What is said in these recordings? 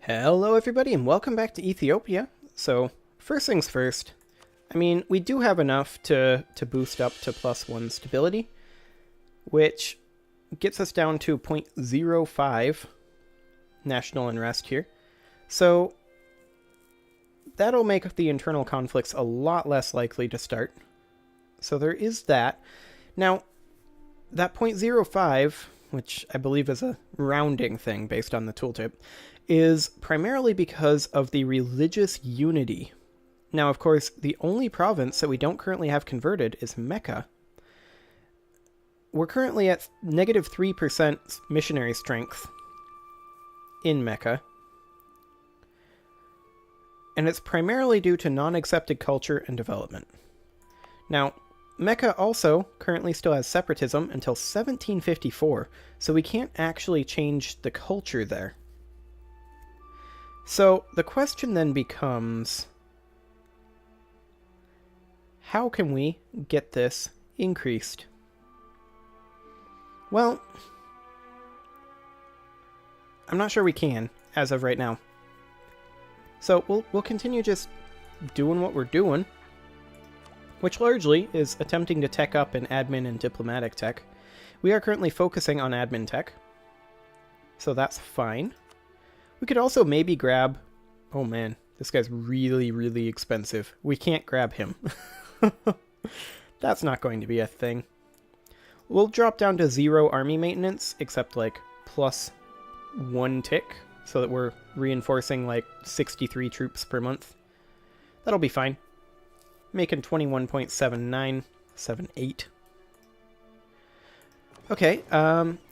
Hello everybody and welcome back to Ethiopia. So, first things first, we do have enough to boost up to +1 stability, which gets us down to 0.05 national unrest here. So, that'll make the internal conflicts a lot less likely to start. So there is that. Now, that 0.05, which I believe is a rounding thing based on the tooltip, is primarily because of the religious unity. Now, of course, the only province that we don't currently have converted is Mecca. We're currently at -3% missionary strength in Mecca. And it's primarily due to non-accepted culture and development. Now, Mecca also currently still has separatism until 1754, so we can't actually change the culture there. So the question then becomes, how can we get this increased? Well, I'm not sure we can, as of right now. So we'll continue just doing what we're doing, which largely is attempting to tech up in admin and diplomatic tech. We are currently focusing on admin tech, so that's fine. We could also maybe grab... Oh man, this guy's really, really expensive. We can't grab him. That's not going to be a thing. We'll drop down to 0 army maintenance, except like +1 tick, so that we're reinforcing like 63 troops per month. That'll be fine. Making 21.7978. Okay,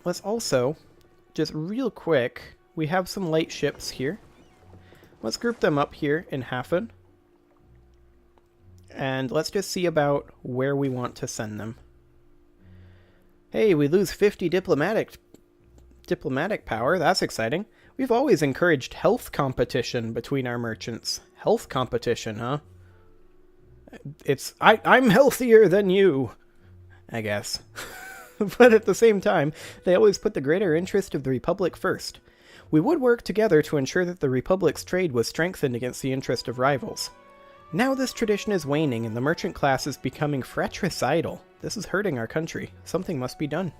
let's also, just real quick, we have some light ships here. Let's group them up here in Hafen. And let's just see about where we want to send them. Hey, we lose 50 diplomatic power. That's exciting. We've always encouraged health competition between our merchants. Health competition, huh? I'm healthier than you, I guess. But at the same time, they always put the greater interest of the Republic first. We would work together to ensure that the Republic's trade was strengthened against the interest of rivals. Now this tradition is waning and the merchant class is becoming fratricidal. This is hurting our country. Something must be done.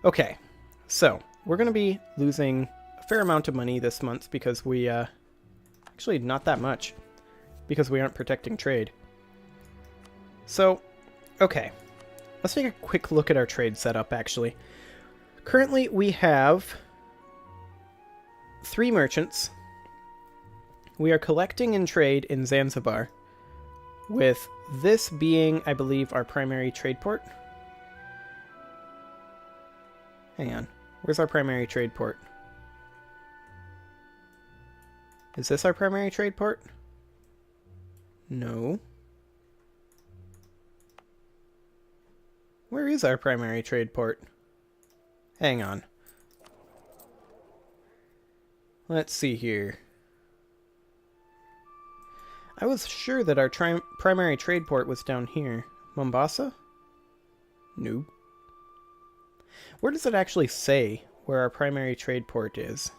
Okay, so we're going to be losing a fair amount of money this month because we, actually not that much, because we aren't protecting trade. So, okay, let's take a quick look at our trade setup actually. Currently we have 3 merchants. We are collecting in trade in Zanzibar, with this being, I believe, our primary trade port. Hang on, where's our primary trade port? Is this our primary trade port? No. Where is our primary trade port? Hang on. Let's see here. I was sure that our primary trade port was down here. Mombasa? No. Where does it actually say where our primary trade port is?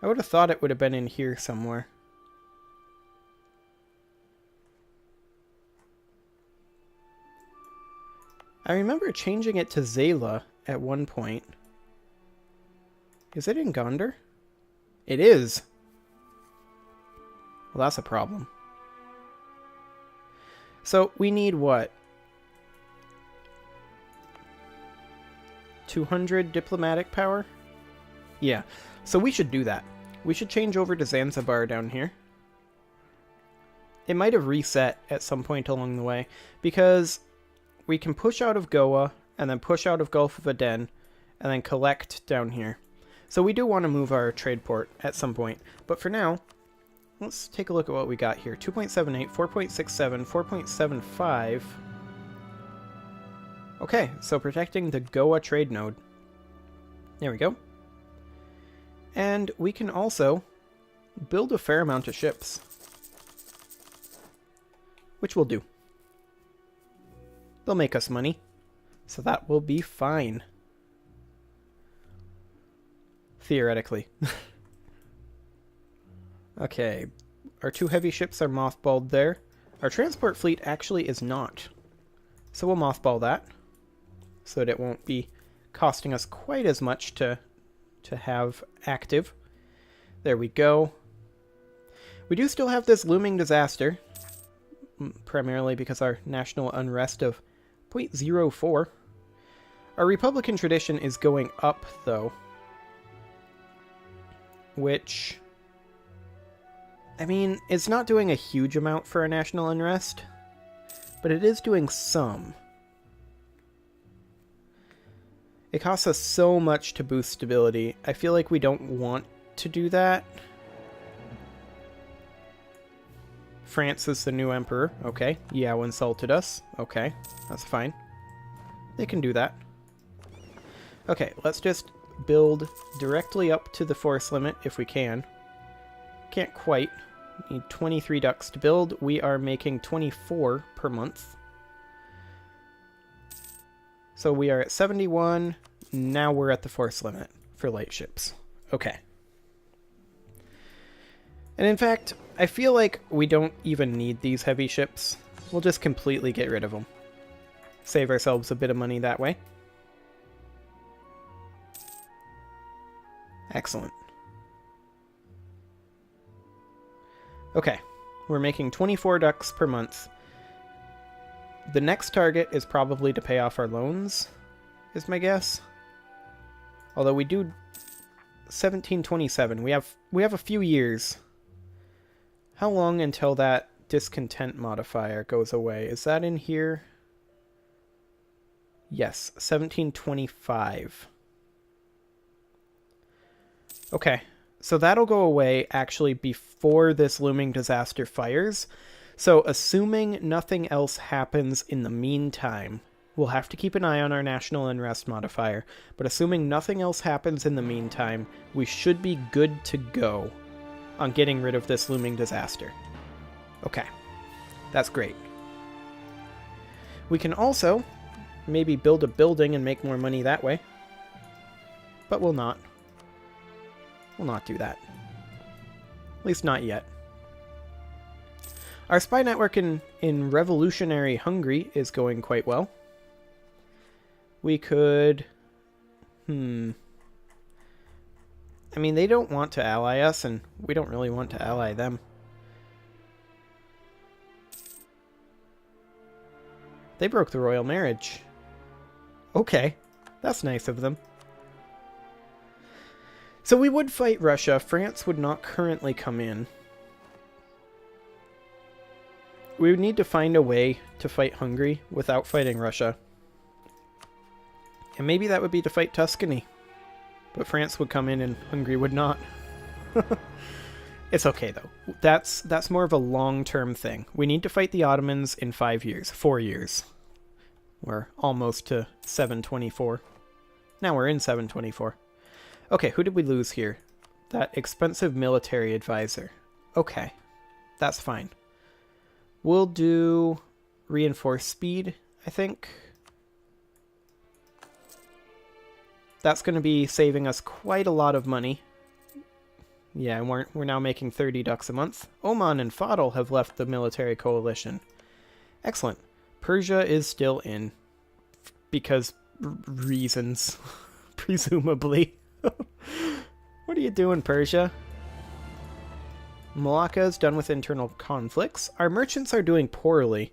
I would have thought it would have been in here somewhere. I remember changing it to Zayla at one point. Is it in Gondar? It is! Well, that's a problem. So, we need what? 200 diplomatic power? Yeah, so we should do that. We should change over to Zanzibar down here. It might have reset at some point along the way, because we can push out of Goa, and then push out of Gulf of Aden, and then collect down here. So we do want to move our trade port at some point, but for now, let's take a look at what we got here. 2.78, 4.67, 4.75. Okay, so protecting the Goa trade node. There we go. And we can also build a fair amount of ships, which we'll do. They'll make us money, so that will be fine. Theoretically. Okay, our 2 heavy ships are mothballed there. Our transport fleet actually is not. So we'll mothball that, so that it won't be costing us quite as much to have active. There we go. We do still have this looming disaster, primarily because our national unrest of 0.04. Our Republican tradition is going up, though, which, I mean, it's not doing a huge amount for our national unrest, but it is doing some. It costs us so much to boost stability. I feel like we don't want to do that. France is the new emperor. Okay. Yao insulted us. Okay. That's fine. They can do that. Okay, let's just build directly up to the force limit if we can. Can't quite. Need 23 ducks to build. We are making 24 per month. So we are at 71. Now we're at the force limit for light ships. Okay. And in fact, I feel like we don't even need these heavy ships. We'll just completely get rid of them. Save ourselves a bit of money that way. Excellent. Okay, we're making 24 ducks per month. The next target is probably to pay off our loans, is my guess. Although we do 1727. We have a few years. How long until that discontent modifier goes away? Is that in here? Yes, 1725. Okay, so that'll go away actually before this looming disaster fires. So assuming nothing else happens in the meantime, we'll have to keep an eye on our national unrest modifier, but assuming nothing else happens in the meantime, we should be good to go on getting rid of this looming disaster. Okay, that's great. We can also maybe build a building and make more money that way, but we'll not. We'll not do that. At least not yet. Our spy network in revolutionary Hungary is going quite well. We could... I mean, they don't want to ally us, and we don't really want to ally them. They broke the royal marriage. Okay, that's nice of them. So we would fight Russia. France would not currently come in. We would need to find a way to fight Hungary without fighting Russia. And maybe that would be to fight Tuscany. But France would come in and Hungary would not. It's okay, though. That's more of a long-term thing. We need to fight the Ottomans in 5 years. 4 years. We're almost to 724. Now we're in 724. Okay, who did we lose here? That expensive military advisor. Okay, that's fine. We'll do reinforced speed, I think. That's going to be saving us quite a lot of money. Yeah, we're now making 30 ducks a month. Oman and Fadl have left the military coalition. Excellent. Persia is still in. Because reasons. Presumably. What are you doing, Persia? Malacca is done with internal conflicts. Our merchants are doing poorly.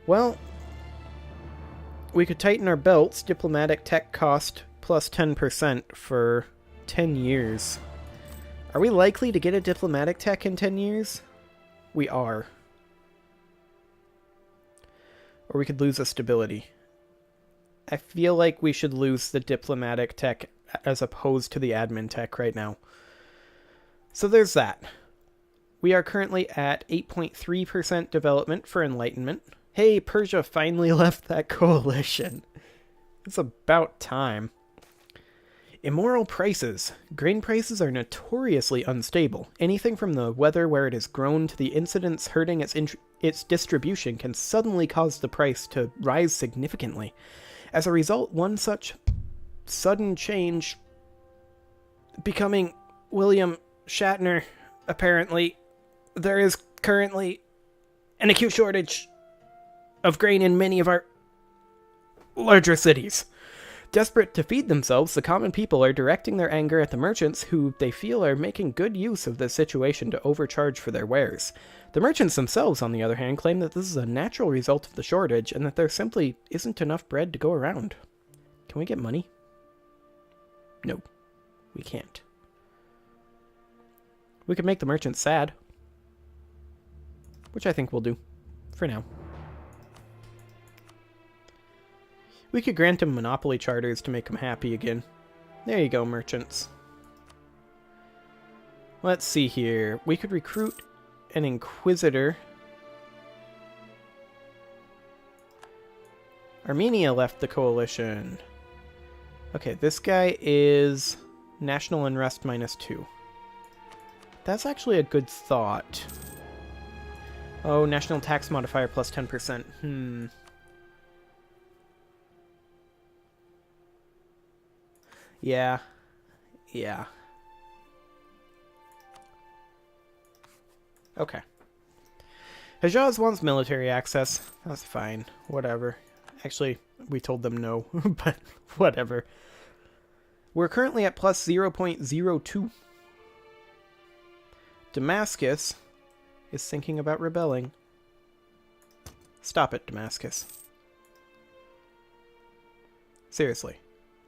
Well, we could tighten our belts. Diplomatic tech cost plus 10% for 10 years. Are we likely to get a diplomatic tech in 10 years? We are. Or we could lose a stability. I feel like we should lose the diplomatic tech as opposed to the admin tech right now. So there's that. We are currently at 8.3% development for enlightenment. Hey, Persia finally left that coalition. It's about time. Immoral prices. Grain prices are notoriously unstable. Anything from the weather where it is grown to the incidents hurting its distribution can suddenly cause the price to rise significantly. As a result, one such sudden change becoming William Shatner apparently there is currently an acute shortage of grain in many of our larger cities. Desperate to feed themselves, the common people are directing their anger at the merchants who they feel are making good use of this situation to overcharge for their wares. The merchants themselves, on the other hand, claim that this is a natural result of the shortage and that there simply isn't enough bread to go around. Can we get money? No, we can't. We could make the merchants sad, which I think we'll do for now. We could grant them monopoly charters to make them happy again. There you go, merchants. Let's see here. We could recruit an inquisitor. Armenia left the coalition. Okay, this guy is national unrest -2. That's actually a good thought. Oh, national tax modifier plus 10%. Yeah. Okay. Hajaz wants military access. That's fine. Whatever. Actually, we told them no, but whatever. We're currently at plus 0.02. Damascus is thinking about rebelling. Stop it, Damascus. Seriously.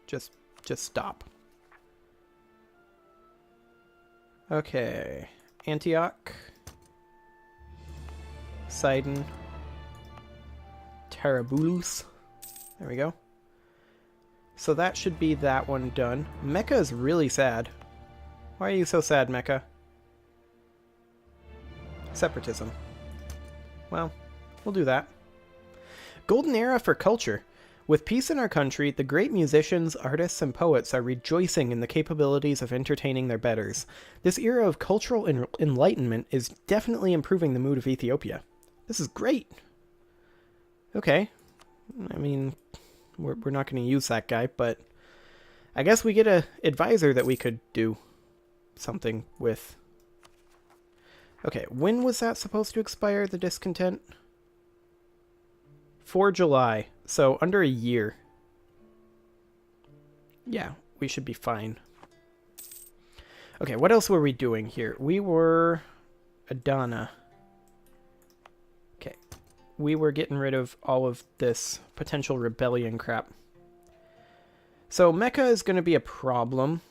Just stop. Okay. Antioch. Sidon. Tarabulus. There we go. So that should be that one done. Mecca is really sad. Why are you so sad, Mecca? Separatism. Well, we'll do that. Golden era for culture. With peace in our country, the great musicians, artists, and poets are rejoicing in the capabilities of entertaining their betters. This era of cultural enlightenment is definitely improving the mood of Ethiopia. This is great. Okay. I mean, we're not going to use that guy, but I guess we get an advisor that we could do something with. Okay, when was that supposed to expire, the discontent? 4 July. So, under a year. Yeah, we should be fine. Okay, what else were we doing here? We were Adana. Okay. We were getting rid of all of this potential rebellion crap. So, Mecca is going to be a problem.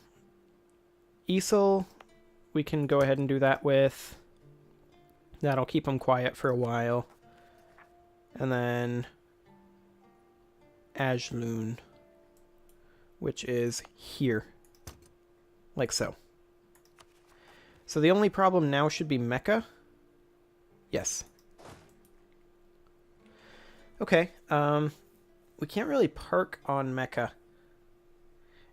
Esil, we can go ahead and do that with. That'll keep them quiet for a while. And then Ajloon, which is here, like so. So the only problem now should be Mecca. Yes. Okay, we can't really park on Mecca.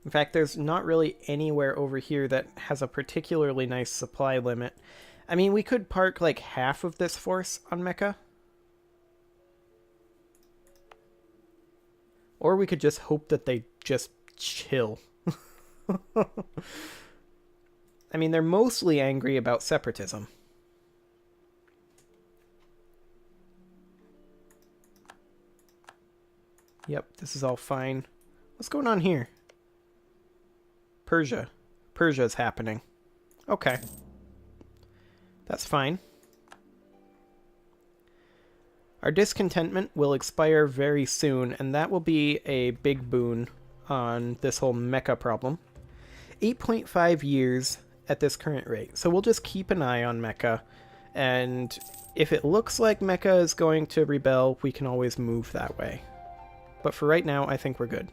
In fact, there's not really anywhere over here that has a particularly nice supply limit. I mean, we could park like half of this force on Mecca. Or we could just hope that they just chill. I mean, they're mostly angry about separatism. Yep, this is all fine. What's going on here? Persia. Persia's happening. Okay. That's fine. Our discontentment will expire very soon, and that will be a big boon on this whole Mecca problem. 8.5 years at this current rate. So we'll just keep an eye on Mecca, and if it looks like Mecca is going to rebel, we can always move that way. But for right now, I think we're good.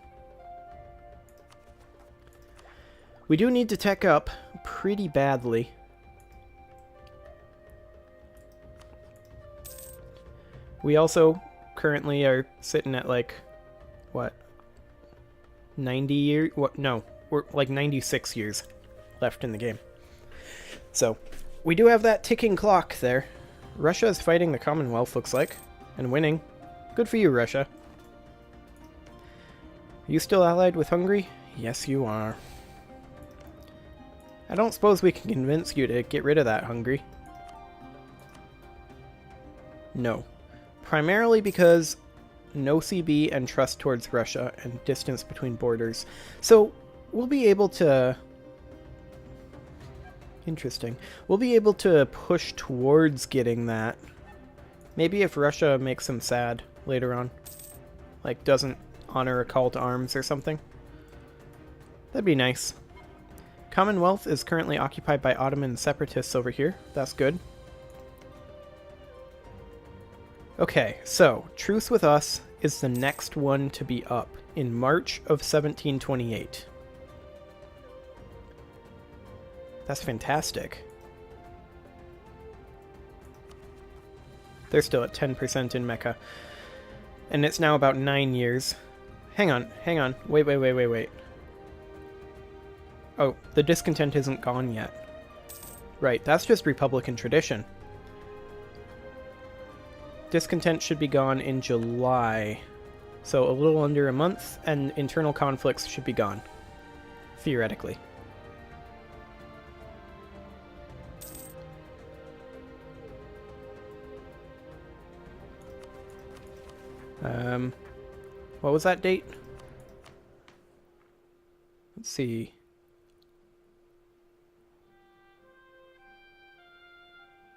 We do need to tech up pretty badly. We also currently are sitting at like, what, 90 years? What? No, we're like 96 years left in the game. So, we do have that ticking clock there. Russia is fighting the Commonwealth, looks like, and winning. Good for you, Russia. Are you still allied with Hungary? Yes, you are. I don't suppose we can convince you to get rid of that hungry. No. Primarily because no CB and trust towards Russia and distance between borders. So we'll be able to... Interesting. We'll be able to push towards getting that. Maybe if Russia makes him sad later on. Like, doesn't honor a call to arms or something. That'd be nice. Commonwealth is currently occupied by Ottoman separatists over here. That's good. Okay, so truce with us is the next one to be up in March of 1728. That's fantastic. They're still at 10% in Mecca. And it's now about 9 years. Hang on. Wait. Oh, the discontent isn't gone yet. Right, that's just Republican tradition. Discontent should be gone in July. So a little under a month, and internal conflicts should be gone. Theoretically. What was that date? Let's see.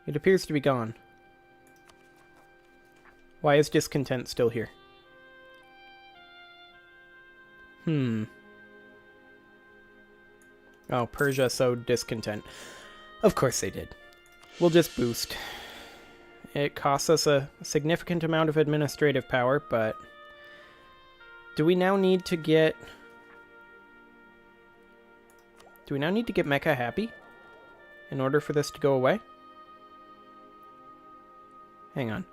It appears to be gone. Why is discontent still here? Oh, Persia sowed discontent. Of course they did. We'll just boost. It costs us a significant amount of administrative power, but... Do we now need to get Mecca happy in order for this to go away? Hang on.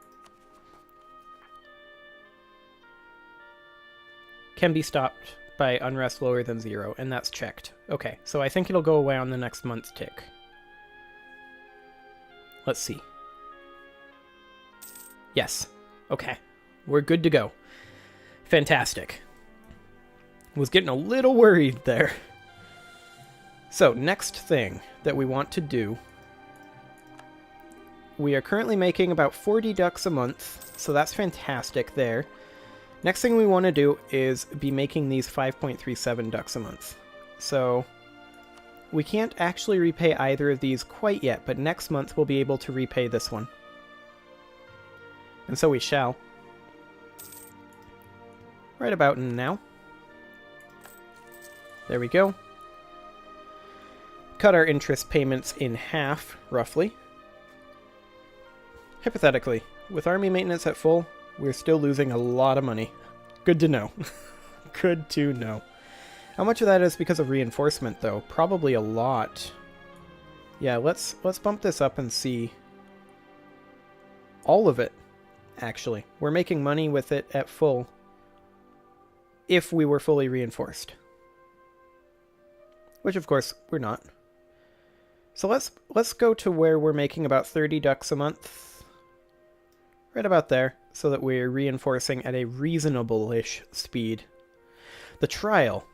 Can be stopped by unrest lower than 0, and that's checked. Okay, so I think it'll go away on the next month's tick. Let's see. Yes. Okay. We're good to go. Fantastic. Was getting a little worried there. So, next thing that we want to do. We are currently making about 40 ducks a month, so that's fantastic there. Next thing we want to do is be making these 5.37 ducks a month. So, we can't actually repay either of these quite yet, but next month we'll be able to repay this one. And so we shall. Right about now. There we go. Cut our interest payments in half, roughly. Hypothetically, with army maintenance at full, we're still losing a lot of money. Good to know. Good to know. How much of that is because of reinforcement, though? Probably a lot. Yeah, let's bump this up and see. All of it, actually. We're making money with it at full. If we were fully reinforced. Which, of course, we're not. So let's go to where we're making about 30 ducks a month. Right about there, so that we're reinforcing at a reasonable-ish speed. The trial.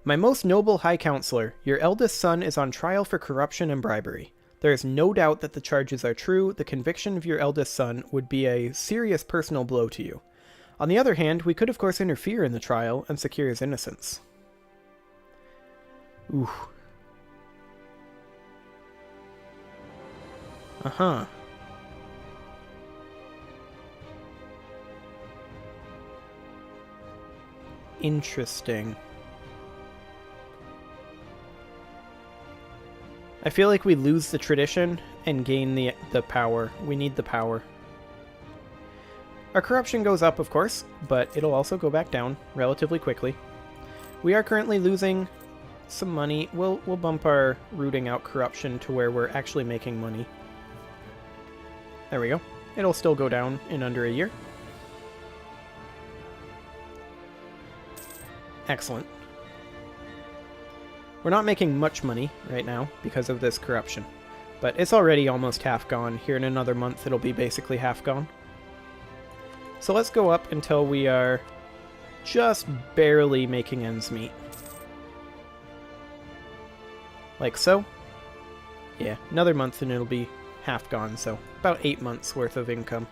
My most noble High Counselor, your eldest son is on trial for corruption and bribery. There is no doubt that the charges are true. The conviction of your eldest son would be a serious personal blow to you. On the other hand, we could of course interfere in the trial and secure his innocence. Ooh. Uh-huh. Interesting. I feel like we lose the tradition and gain the power. We need the power. Our corruption goes up, of course, but it'll also go back down relatively quickly. We are currently losing some money. We'll bump our rooting out corruption to where we're actually making money. There we go. It'll still go down in under a year. Excellent. We're not making much money right now because of this corruption, but it's already almost half gone. Here in another month it'll be basically half gone. So let's go up until we are just barely making ends meet. Like so. Yeah, another month and it'll be half gone, so about 8 months worth of income.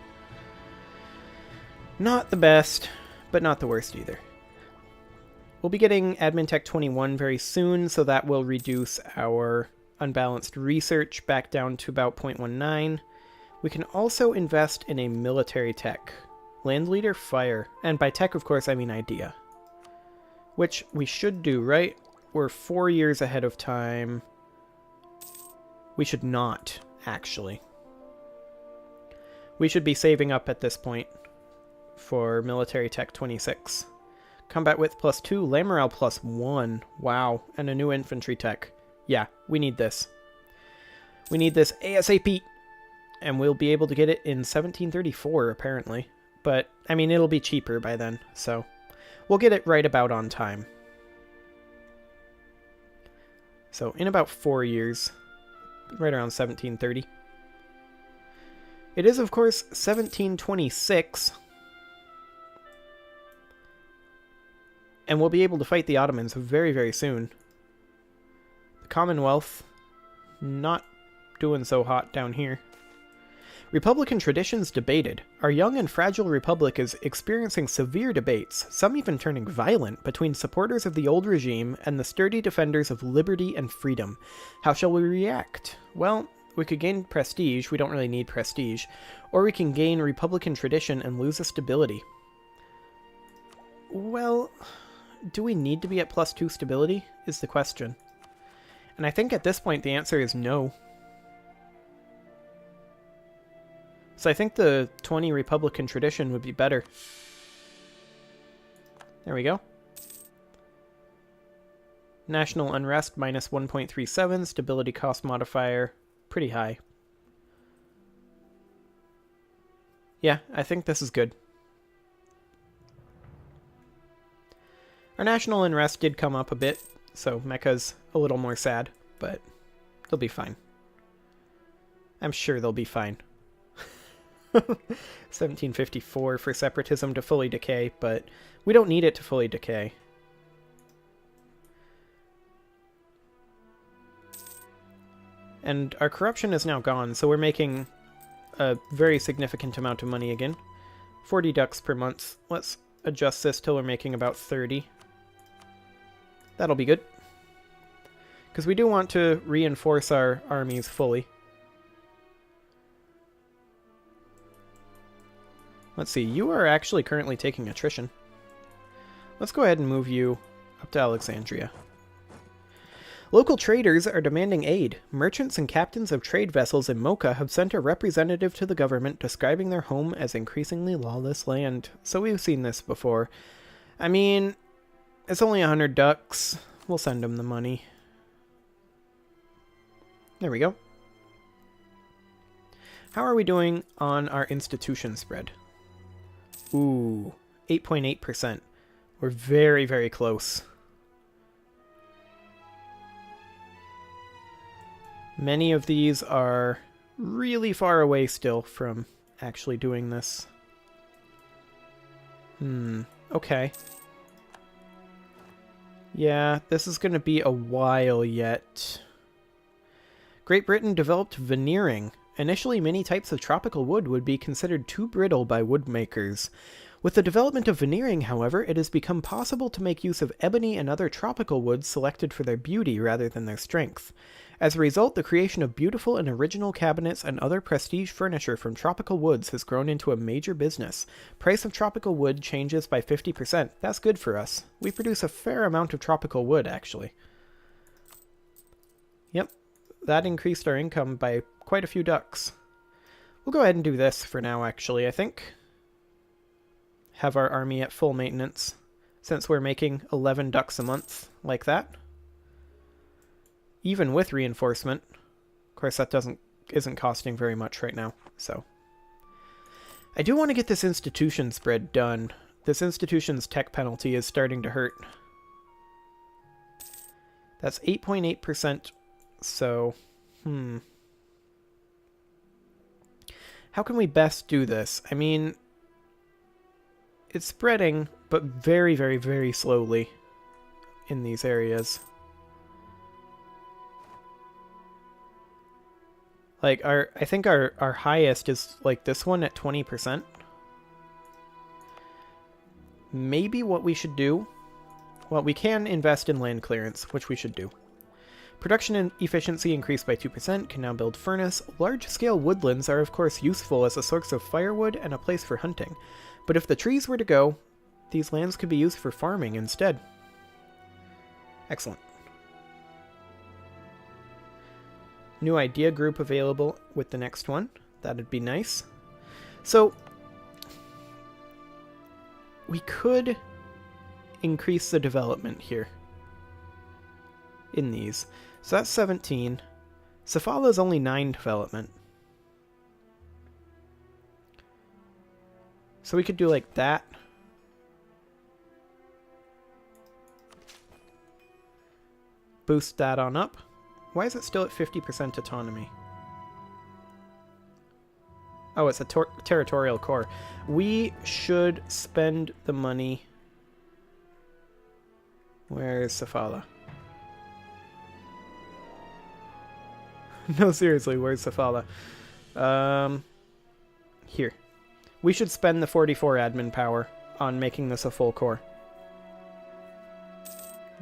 Not the best, but not the worst either. We'll be getting Admin Tech 21 very soon, so that will reduce our unbalanced research back down to about 0.19. We can also invest in a military tech. Land leader fire. And by tech, of course, I mean idea. Which we should do, right? We're 4 years ahead of time. We should not, actually. We should be saving up at this point for military tech 26. Combat width +2, land morale +1. Wow, and a new infantry tech. Yeah, we need this. We need this ASAP. And we'll be able to get it in 1734, apparently. But, I mean, it'll be cheaper by then, so we'll get it right about on time. So, in about 4 years, right around 1730. It is, of course, 1726. And we'll be able to fight the Ottomans very, very soon. The Commonwealth, not doing so hot down here. Republican traditions debated. Our young and fragile republic is experiencing severe debates, some even turning violent, between supporters of the old regime and the sturdy defenders of liberty and freedom. How shall we react? Well, we could gain prestige, we don't really need prestige, or we can gain republican tradition and lose a stability. Well, do we need to be at +2 stability, is the question. And I think at this point the answer is no. So I think the 20 Republican tradition would be better. There we go. National unrest -1.37, stability cost modifier, pretty high. Yeah, I think this is good. Our national unrest did come up a bit, so Mecca's a little more sad, but they'll be fine. I'm sure they'll be fine. 1754 for separatism to fully decay, but we don't need it to fully decay. And our corruption is now gone, so we're making a very significant amount of money again. 40 ducks per month. Let's adjust this till we're making about 30. That'll be good. Because we do want to reinforce our armies fully. Let's see, you are actually currently taking attrition. Let's go ahead and move you up to Alexandria. Local traders are demanding aid. Merchants and captains of trade vessels in Mocha have sent a representative to the government describing their home as increasingly lawless land. So we've seen this before. I mean, it's only 100 ducks. We'll send them the money. There we go. How are we doing on our institution spread? Ooh, 8.8%. We're very, very close. Many of these are really far away still from actually doing this. Okay. Yeah, this is going to be a while yet. Great Britain developed veneering. Initially, many types of tropical wood would be considered too brittle by woodmakers. With the development of veneering, however, it has become possible to make use of ebony and other tropical woods selected for their beauty rather than their strength. As a result, the creation of beautiful and original cabinets and other prestige furniture from tropical woods has grown into a major business. Price of tropical wood changes by 50%. That's good for us. We produce a fair amount of tropical wood, actually. Yep, that increased our income by quite a few ducks. We'll go ahead and do this for now, actually, I think. Have our army at full maintenance, since we're making 11 ducks a month, like that. Even with reinforcement. Of course, that isn't costing very much right now, so. I do want to get this institution spread done. This institution's tech penalty is starting to hurt. That's 8.8%, so, How can we best do this? I mean, it's spreading, but very, very, very slowly in these areas. Like, I think our highest is, like, this one at 20%. Maybe what we should do... Well, we can invest in land clearance, which we should do. Production and efficiency increased by 2%, can now build furnace. Large-scale woodlands are, of course, useful as a source of firewood and a place for hunting. But if the trees were to go, these lands could be used for farming instead. Excellent. New idea group available with the next one. That'd be nice. So, we could increase the development here in these. So that's 17. Safala is only 9 development. So we could do like that. Boost that on up. Why is it still at 50% autonomy? Oh, it's a territorial core. We should spend the money. Where is Safala? No, seriously, where's Safala? Here. We should spend the 44 admin power on making this a full core.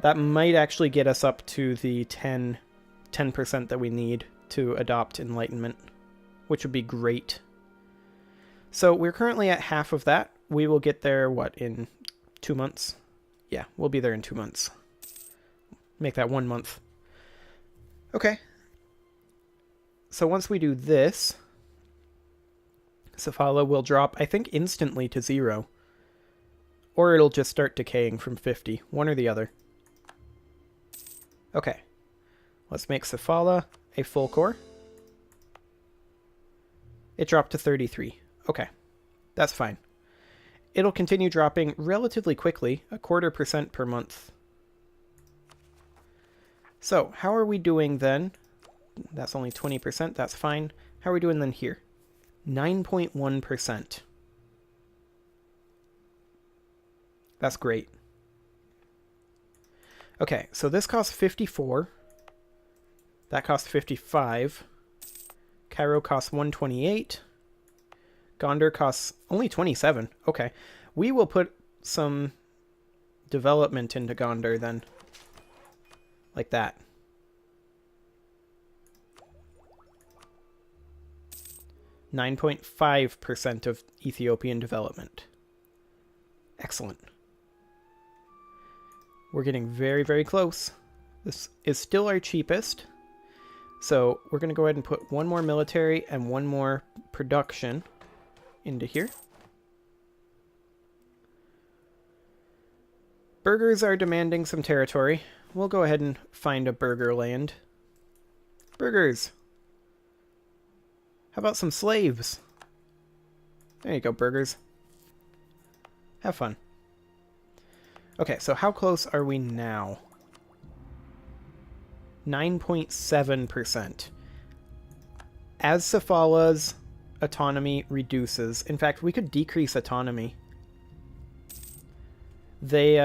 That might actually get us up to the 10% that we need to adopt Enlightenment, which would be great. So we're currently at half of that. We will get there, what, in 2 months? Yeah, we'll be there in 2 months. Make that 1 month. Okay. So once we do this, Safala will drop, I think, instantly to 0. Or it'll just start decaying from 50. One or the other. Okay. Let's make Safala a full core. It dropped to 33. Okay. That's fine. It'll continue dropping relatively quickly, 0.25% per month. So, how are we doing then? That's only 20%, that's fine. How are we doing then here? 9.1%. That's great. Okay, so this costs 54. That costs 55. Cairo costs 128. Gondar costs only 27. Okay. We will put some development into Gondar then. Like that. .5% of Ethiopian development. Excellent. We're getting very, very close. This is still our cheapest. So we're going to go ahead and put one more military and one more production into here. Burghers are demanding some territory. We'll go ahead and find a burgher land. Burghers. How about some slaves? There you go, burghers. Have fun. Okay, so how close are we now? 9.7%. As Safala's autonomy reduces, in fact, we could decrease autonomy. They,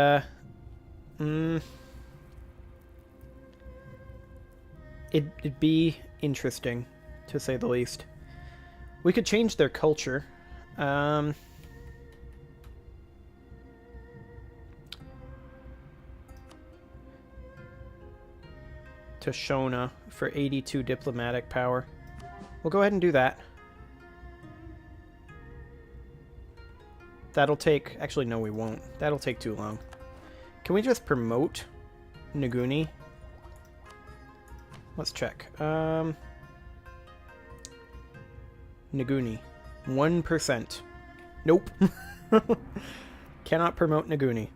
It'd be interesting, to say the least. We could change their culture. To Shona for 82 diplomatic power. We'll go ahead and do that. That'll take... Actually, no, we won't. That'll take too long. Can we just promote Nguni? Let's check. Nguni. 1%. Nope. Cannot promote Nguni.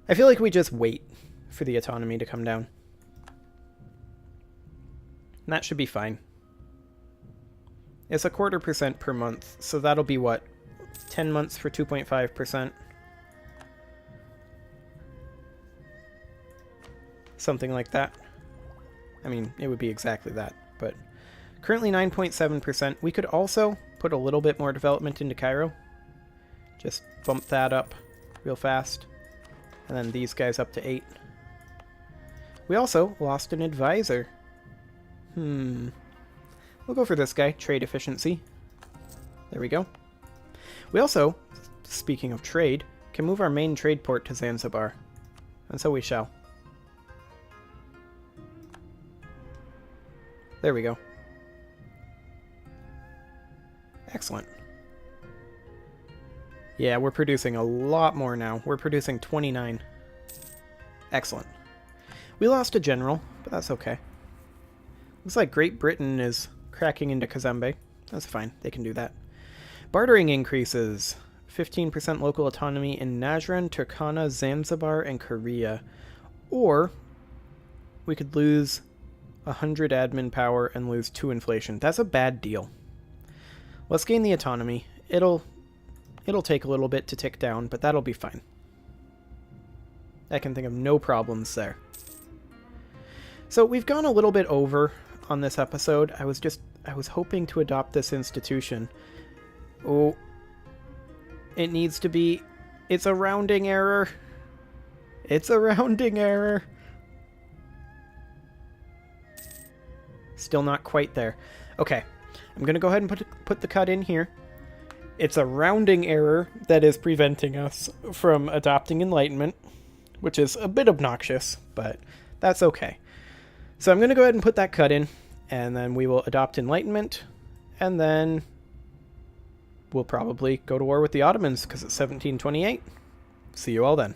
I feel like we just wait for the autonomy to come down. And that should be fine. It's 0.25% per month, so that'll be what? 10 months for 2.5%? Something like that. I mean, it would be exactly that, but currently 9.7%. We could also put a little bit more development into Cairo. Just bump that up real fast. And then these guys up to 8. We also lost an advisor. We'll go for this guy, trade efficiency. There we go. We also, speaking of trade, can move our main trade port to Zanzibar. And so we shall. There we go. Excellent. Yeah, we're producing a lot more now. We're producing 29. Excellent. We lost a general, but that's okay. Looks like Great Britain is cracking into Kazembe. That's fine. They can do that. Bartering increases. 15% local autonomy in Najran, Turkana, Zanzibar, and Korea. Or we could lose 100 admin power and lose 2 inflation. That's a bad deal. Let's gain the autonomy. It'll take a little bit to tick down, but that'll be fine. I can think of no problems there. So we've gone a little bit over on this episode. I was hoping to adopt this institution. Oh, it needs to be... It's a rounding error. It's a rounding error. Still not quite there. Okay, I'm going to go ahead and put the cut in here. It's a rounding error that is preventing us from adopting Enlightenment, which is a bit obnoxious, but that's okay. So I'm going to go ahead and put that cut in, and then we will adopt Enlightenment, and then we'll probably go to war with the Ottomans, because it's 1728. See you all then.